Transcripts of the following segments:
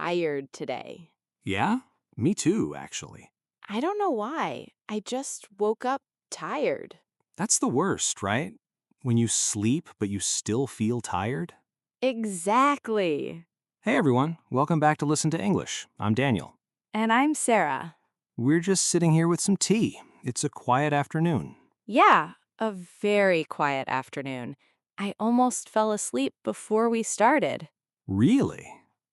tired today. Yeah? Me too, actually. I don't know why. I just woke up tired. That's the worst, right? When you sleep, but you still feel tired? Exactly. Hey everyone, welcome back to Listen to English. I'm Daniel. And I'm Sarah. We're just sitting here with some tea. It's a quiet afternoon. Yeah, a very quiet afternoon. I almost fell asleep before we started. Really?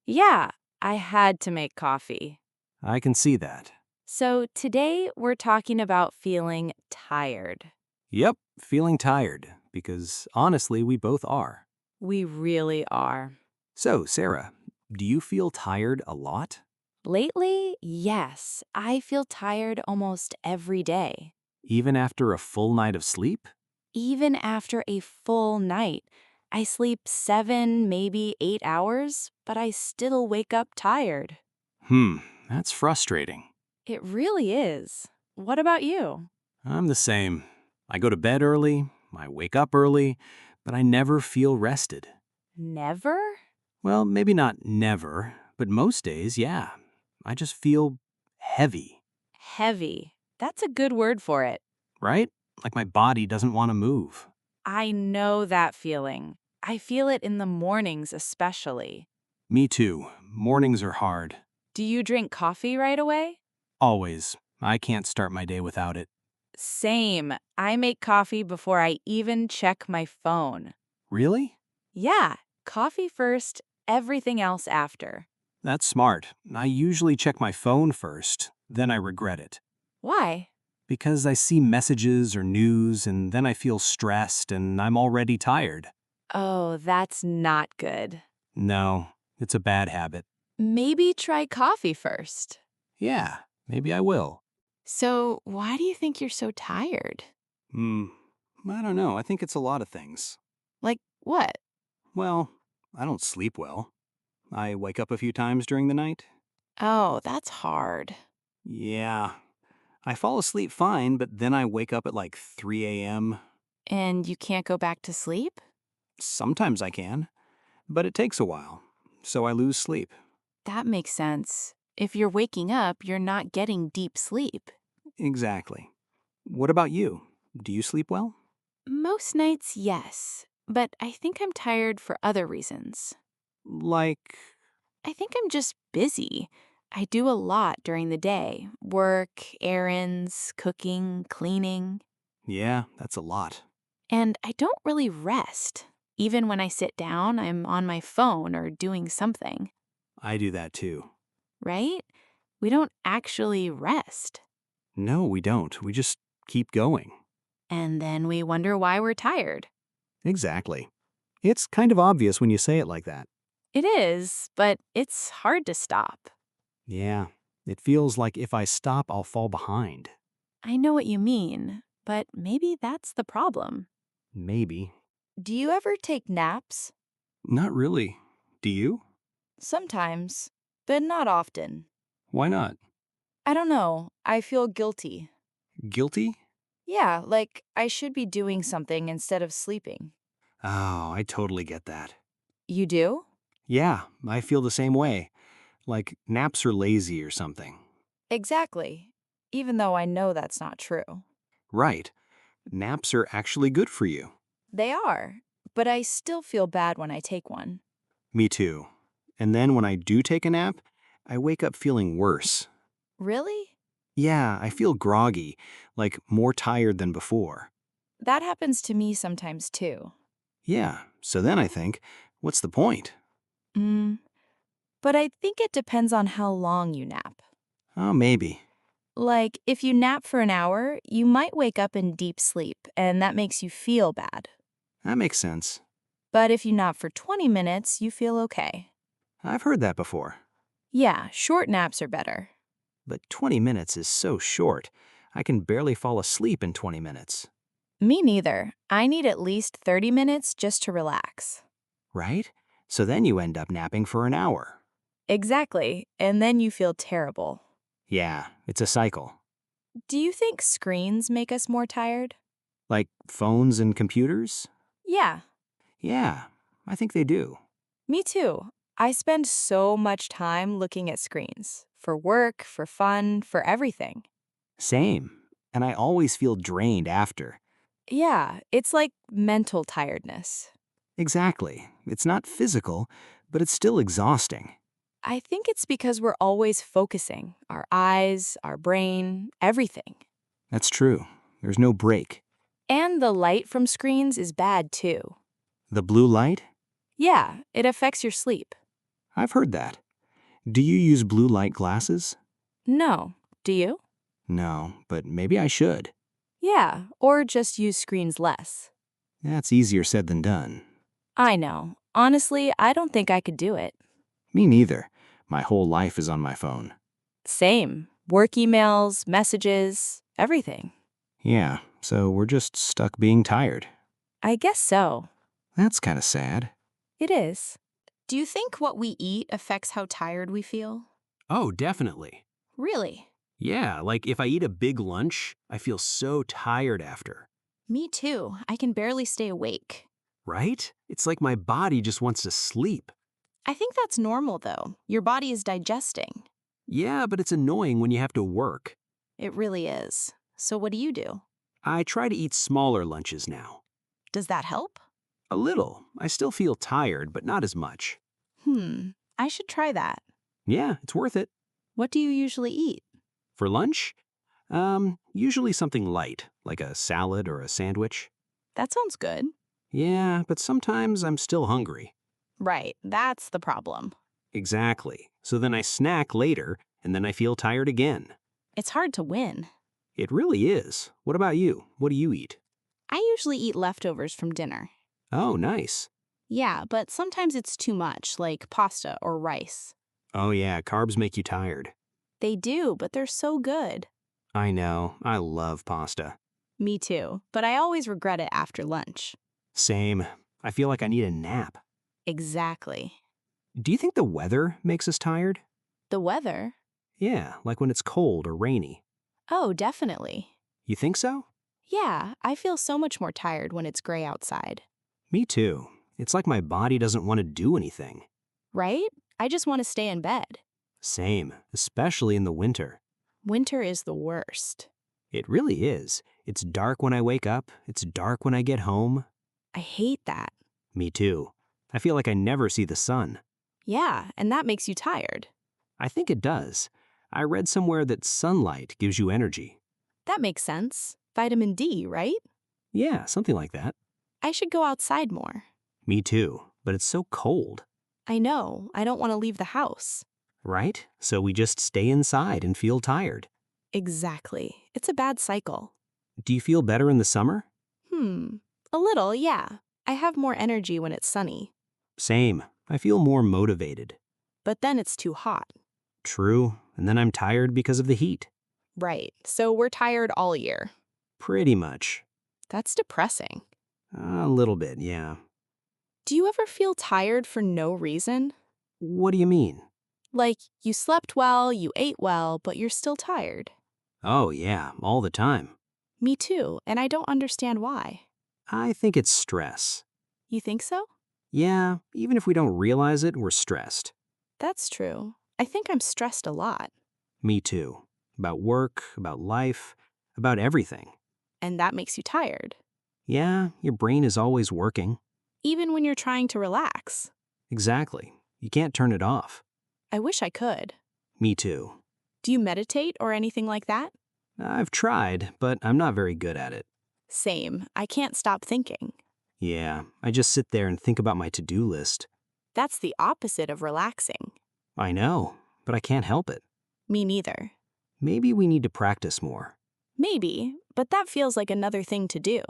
Yeah, I had to make coffee. I can see that. So today we're talking about feeling tired. Yep, feeling tired, because honestly, we both are. We really are. So, Sarah, do you feel tired a lot? Lately, yes, I feel tired almost every day. Even after a full night of sleep? Even after a full night, I sleep 7, maybe 8 hours, but I still wake up tired. That's frustrating. It really is. What about you? I'm the same. I go to bed early, I wake up early, but I never feel rested. Never? Well, maybe not never, but most days, yeah. I just feel heavy, Heavy. That's a good word for it. right? Like my body doesn't want to move. I know that feeling. I feel it in the mornings especially. Me too. Mornings are hard. Do you drink coffee right away? Always. I can't start my day without it. Same. I make coffee before I even check my phone. Really? Yeah, coffee first, everything else after. That's smart. I usually check my phone first, then I regret it. Why? Because I see messages or news and then I feel stressed and I'm already tired. Oh, that's not good. No, it's a bad habit. Maybe try coffee first. Yeah, maybe I will. So, why do you think you're so tired? Hmm, I don't know. I think it's a lot of things. Like, what? Well, I don't sleep well. I wake up a few times during the night. Oh, that's hard. Yeah, I fall asleep fine, but then I wake up at like 3 a.m. And you can't go back to sleep? Sometimes I can, but it takes a while, so I lose sleep. That makes sense. If you're waking up, you're not getting deep sleep. Exactly. What about you? Do you sleep well? Most nights, yes. But I think I'm tired for other reasons. Like, I think I'm just busy. I do a lot during the day work, errands, cooking, cleaning. yeah, that's a lot. And I don't really rest. Even when I sit down, I'm on my phone or doing something, I do that too. right? We don't actually rest. No, we don't. We just keep going. And then we wonder why we're tired. Exactly. It's kind of obvious when you say it like that. It is, but it's hard to stop. Yeah, it feels like if I stop, I'll fall behind. I know what you mean, but maybe that's the problem. Maybe. Do you ever take naps? Not really. Do you? Sometimes, but not often. Why not? I don't know. I feel guilty. Guilty? Yeah, like I should be doing something instead of sleeping. Oh, I totally get that. You do? Yeah, I feel the same way. Like naps are lazy or something. Exactly. Even though I know that's not true. Right. Naps are actually good for you. They are, but I still feel bad when I take one. Me too. And then when I do take a nap, I wake up feeling worse. Really? Yeah, I feel groggy, like more tired than before. That happens to me sometimes too. Yeah, so then I think, what's the point? Mm, but I think it depends on how long you nap. Oh, maybe. Like, if you nap for an hour, you might wake up in deep sleep, and that makes you feel bad. That makes sense. But if you nap for 20 minutes, you feel okay. I've heard that before. Yeah, short naps are better. But 20 minutes is so short. I can barely fall asleep in 20 minutes. Me neither. I need at least 30 minutes just to relax. Right? So then you end up napping for an hour. Exactly, and then you feel terrible. Yeah, it's a cycle. Do you think screens make us more tired? Like phones and computers? Yeah, Yeah, I think they do. me too. I spend so much time looking at screens for work, for fun, for everything. Same. And I always feel drained after. Yeah, it's like mental tiredness. Exactly. It's not physical, but it's still exhausting. I think it's because we're always focusing our eyes, our brain, everything. That's true. There's no break. And the light from screens is bad too. The blue light? Yeah, it affects your sleep. I've heard that. Do you use blue light glasses? No. Do you? No, but maybe I should. Yeah, or just use screens less. That's easier said than done. I know. Honestly, I don't think I could do it. Me neither. My whole life is on my phone. Same. Work emails, messages, everything. Yeah, so we're just stuck being tired. I guess so. That's kind of sad. It is. Do you think what we eat affects how tired we feel? Oh, definitely. Really? Yeah, like if I eat a big lunch, I feel so tired after. Me too. I can barely stay awake. Right? It's like my body just wants to sleep. I think that's normal, though. Your body is digesting. Yeah, but it's annoying when you have to work. It really is. So what do you do? I try to eat smaller lunches now. Does that help? A little. I still feel tired, but not as much. I should try that. Yeah, it's worth it. What do you usually eat? For lunch? Usually something light, like a salad or a sandwich. That sounds good. Yeah, but sometimes I'm still hungry. Right, that's the problem. Exactly. So then I snack later, and then I feel tired again. It's hard to win. It really is. What about you? What do you eat? I usually eat leftovers from dinner. Oh, nice. Yeah, but sometimes it's too much, like pasta or rice. Oh yeah, carbs make you tired. They do, but they're so good. I know. I love pasta. Me too, but I always regret it after lunch. Same. I feel like I need a nap. Exactly. Do you think the weather makes us tired? The weather? Yeah, like when it's cold or rainy. Oh, definitely. You think so? Yeah, I feel so much more tired when it's gray outside. Me too. It's like my body doesn't want to do anything. Right? I just want to stay in bed. Same, especially in the winter. Winter is the worst. It really is. It's dark when I wake up. It's dark when I get home. I hate that. Me too. I feel like I never see the sun. Yeah, and that makes you tired. I think it does. I read somewhere that sunlight gives you energy. That makes sense. Vitamin D, right? Yeah, something like that. I should go outside more. Me too, but it's so cold. I know. I don't want to leave the house. Right? So we just stay inside and feel tired. Exactly. It's a bad cycle. Do you feel better in the summer? A little, yeah. I have more energy when it's sunny. Same. I feel more motivated. But then it's too hot. True, and then I'm tired because of the heat. Right. So we're tired all year. Pretty much. That's depressing. A little bit, yeah. Do you ever feel tired for no reason? What do you mean? Like, you slept well, you ate well, but you're still tired. Oh, yeah, all the time. Me too, and I don't understand why. I think it's stress. You think so? Yeah, even if we don't realize it, we're stressed. That's true. I think I'm stressed a lot. Me too. About work, about life, about everything. And that makes you tired. Yeah, your brain is always working. Even when you're trying to relax. Exactly. You can't turn it off. I wish I could. Me too. Do you meditate or anything like that? I've tried, but I'm not very good at it. Same. I can't stop thinking. Yeah, I just sit there and think about my to-do list. That's the opposite of relaxing. I know, but I can't help it. Me neither. Maybe we need to practice more. Maybe, but that feels like another thing to do.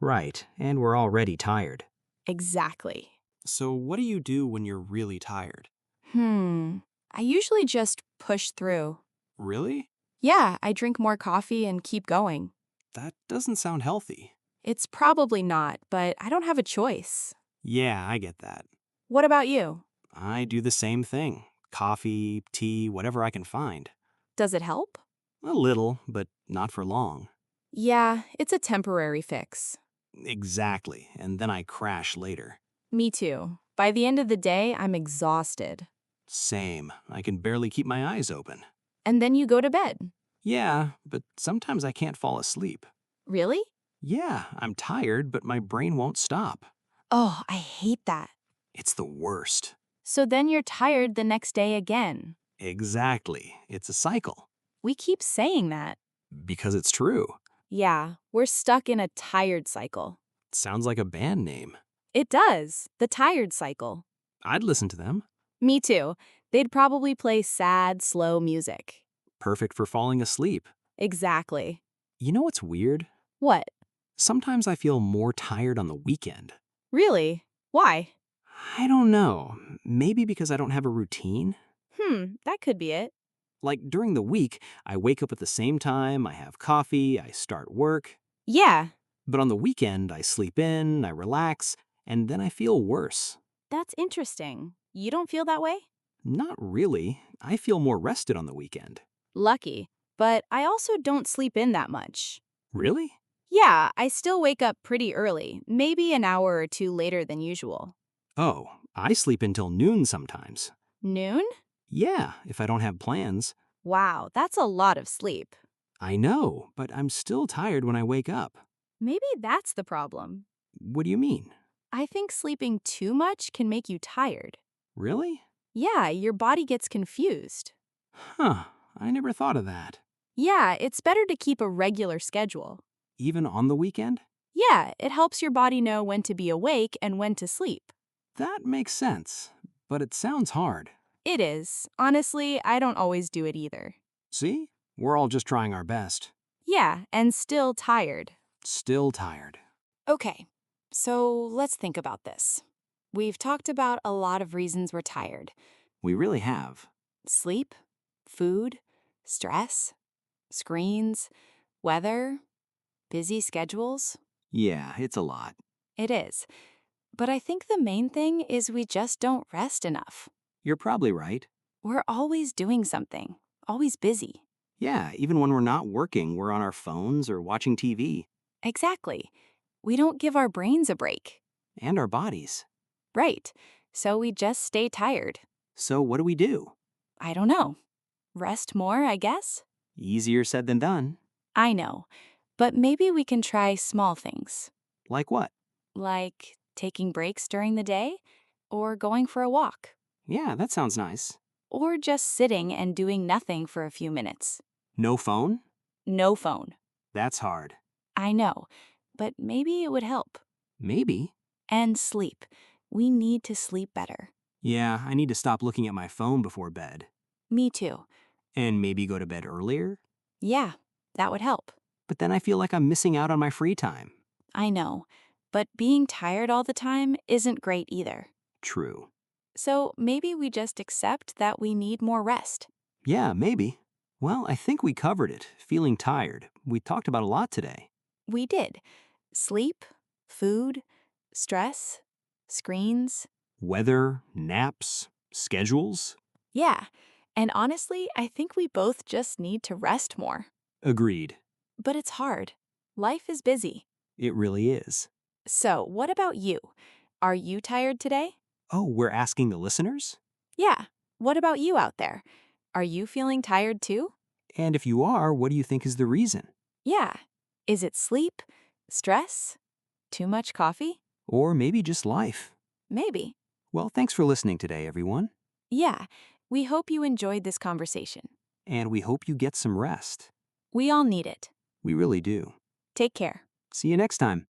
Right, and we're already tired. Exactly. So what do you do when you're really tired? I usually just push through. Really? Yeah, I drink more coffee and keep going. That doesn't sound healthy. It's probably not, but I don't have a choice. Yeah, I get that. What about you? I do the same thing. Coffee, tea, whatever I can find. Does it help? A little, but not for long. Yeah, it's a temporary fix. Exactly, and then I crash later. Me too. By the end of the day, I'm exhausted. Same. I can barely keep my eyes open. And then you go to bed. Yeah, but sometimes I can't fall asleep. Really? Yeah, I'm tired, but my brain won't stop. Oh, I hate that. It's the worst. So then you're tired the next day again. Exactly. It's a cycle. We keep saying that. Because it's true. Yeah, we're stuck in a tired cycle. Sounds like a band name. It does. The tired cycle. I'd listen to them. Me too. They'd probably play sad, slow music. Perfect for falling asleep. Exactly. You know what's weird? What? Sometimes I feel more tired on the weekend. Really? Why? I don't know. Maybe because I don't have a routine? That could be it. Like during the week, I wake up at the same time, I have coffee, I start work. Yeah, But on the weekend, I sleep in, I relax, and then I feel worse. that's interesting. You don't feel that way? Not really. I feel more rested on the weekend. Lucky. But I also don't sleep in that much. Really? Yeah, I still wake up pretty early, maybe an hour or two later than usual. Oh, I sleep until noon sometimes. Noon? Yeah, if I don't have plans. Wow, that's a lot of sleep. I know, but I'm still tired when I wake up. Maybe that's the problem. What do you mean? I think sleeping too much can make you tired. Really? Yeah, your body gets confused. Huh, I never thought of that. Yeah, it's better to keep a regular schedule. Even on the weekend? Yeah, it helps your body know when to be awake and when to sleep. That makes sense, but it sounds hard. It is. Honestly, I don't always do it either. See? We're all just trying our best. Yeah, and still tired. Still tired. Okay, so let's think about this. We've talked about a lot of reasons we're tired: We really have. sleep, food, stress, screens, weather, busy schedules. Yeah, it's a lot. It is. But I think the main thing is we just don't rest enough. You're probably right. We're always doing something, always busy. Yeah, even when we're not working, we're on our phones or watching TV. Exactly. We don't give our brains a break. And our bodies. Right. So we just stay tired. So what do we do? I don't know. Rest more, I guess? Easier said than done. I know. But maybe we can try small things, Like what? like taking breaks during the day, or going for a walk, Yeah, that sounds nice. or just sitting and doing nothing for a few minutes. No phone? No phone. That's hard. I know, but maybe it would help. Maybe. And sleep. We need to sleep better. Yeah, I need to stop looking at my phone before bed. Me too. And maybe go to bed earlier? Yeah, that would help. But then I feel like I'm missing out on my free time. I know, but being tired all the time isn't great either. True. So maybe we just accept that we need more rest. Yeah, maybe. Well, I think we covered it. Feeling tired. We talked about a lot today. We did. Sleep, food, stress, screens. Weather, naps, schedules. Yeah, and honestly, I think we both just need to rest more. Agreed. But it's hard. Life is busy. It really is. So, what about you? Are you tired today? Oh, we're asking the listeners? Yeah. What about you out there? Are you feeling tired too? And if you are, what do you think is the reason? Yeah. Is it sleep? Stress? Too much coffee? Or maybe just life. Maybe. Well, thanks for listening today, everyone. Yeah. We hope you enjoyed this conversation. And we hope you get some rest. We all need it. We really do. Take care. See you next time.